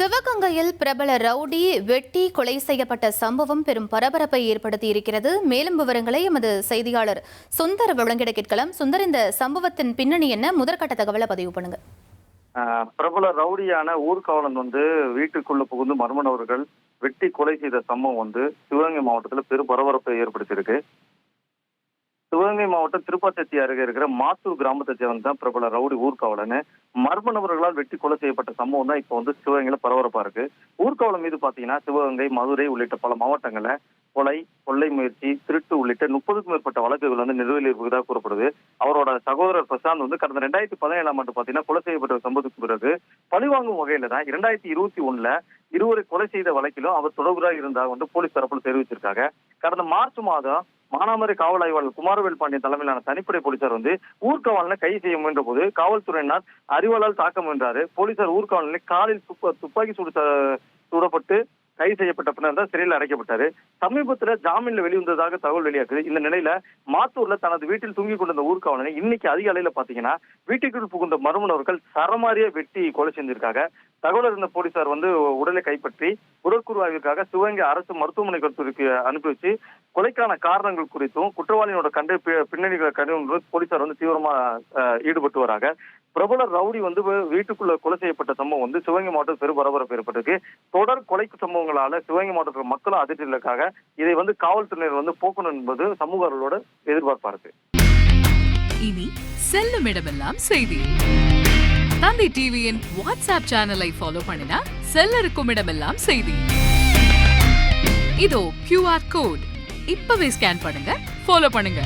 சிவகங்கையில் பிரபல ரவுடி வெட்டி கொலை செய்யப்பட்ட சம்பவம் பெரும் பரபரப்பை ஏற்படுத்தி இருக்கிறது. மேலும் விவரங்களை எமது செய்தியாளர் சுந்தர் வழங்கிட கேட்கலாம். சுந்தர், இந்த சம்பவத்தின் பின்னணி என்ன? முதற்கட்ட தகவலை பதிவு பண்ணுங்க. பிரபல ரவுடியான ஊர்காவலன் வீட்டுக்குள்ள புகுந்து மர்ம நபர்கள் வெட்டி கொலை செய்த சம்பவம் சிவகங்கை மாவட்டத்தில் பெரும் பரபரப்பை ஏற்படுத்தியிருக்கு. சிவகங்கை மாவட்டம் திருப்பாச்சேத்தி அருகே இருக்கிற மாத்தூர் கிராமத்தை சேர்ந்தான் பிரபல ரவுடி ஊர்காவலன். மர்ம நபர்களால் வெட்டி கொலை செய்யப்பட்ட சம்பவம் தான் இப்போ சிவகங்கையில பரபரப்பா இருக்கு. ஊர்காவலன் மீது பாத்தீங்கன்னா சிவகங்கை, மதுரை உள்ளிட்ட பல மாவட்டங்கள்ல கொலை, கொள்ளை முயற்சி, திருட்டு உள்ளிட்ட 30க்கும் மேற்பட்ட வழக்குகள் நிலுவையில் இருப்பதாக கூறப்படுது. அவரோட சகோதரர் பிரசாந்த் கடந்த 2017ஆம் ஆண்டு பாத்தீங்கன்னா கொலை செய்யப்பட்ட சம்பவத்துக்கு பிறகு பழிவாங்கும் வகையில தான் 2021ல இருவரை கொலை செய்த வழக்கிலும் அவர் தொடர்புறாக இருந்தாக போலீஸ் தரப்புல தெரிவிச்சிருக்காங்க. கடந்த மார்ச் மாதம் மானாமரி காவல் ஆய்வாளர் குமாரவேல் பாண்டியன் தலைமையிலான தனிப்படை போலீசார் ஊர்காவலனை கைது செய்ய முயன்ற போது காவல்துறையினர் அறிவாளால் தாக்க முயன்றாரு. போலீசார் ஊர்காவலனை காலில் துப்பாக்கி சூடப்பட்டு கைது செய்யப்பட்ட பின்னர் தான் சிறையில் அடைக்கப்பட்டாரு. சமீபத்துல ஜாமீன்ல வெளிவந்ததாக தகவல் வெளியாக்குது. இந்த நிலையில மாத்தூர்ல தனது வீட்டில் தூங்கி கொண்டிருந்த ஊர்காவலனை இன்னைக்கு அதிகாலையில பாத்தீங்கன்னா வீட்டுக்குள் புகுந்த மர்ம நபர்கள் சரமாரியா வெட்டி கொலை செஞ்சிருக்காங்க. தகவல் இருந்த போலீசார் உடலை கைப்பற்றி உடற்கூறு ஆய்விற்காக சிவகங்கை அரசு மருத்துவமனை கல்லூரிக்கு அனுப்பி வச்சு கொலைக்கான காரணங்கள் குறித்தும் குற்றவாளியோட பின்னணிகளை கண்டு போலீசார் தீவிரமா ஈடுபட்டு வராங்க. பிரபல ரவுடி வீட்டுக்குள்ள கொலை செய்யப்பட்ட சம்பவம் சிவகங்கை மாவட்டத்தில் பெரும் பரபரப்பு ஏற்பட்டிருக்கு. தொடர் கொலை சம்பவங்களால சிவகங்கை மாவட்டத்தில் மக்களும் அதிர்ச்சியிலுக்காக இதை காவல்துறையினர் போக்கணும் என்பது சமூகங்களோட எதிர்பார்ப்பா இருக்கு. இனி செல்லும் இடமெல்லாம் செய்தி. தந்தை டிவியின் வாட்ஸ்அப் சேனலை ஃபாலோ பண்ணினா செல்ல இருக்கும் இடமெல்லாம் செய்தி. இதோ QR கோட் இப்பவே ஸ்கேன் பண்ணுங்க, ஃபாலோ பண்ணுங்க.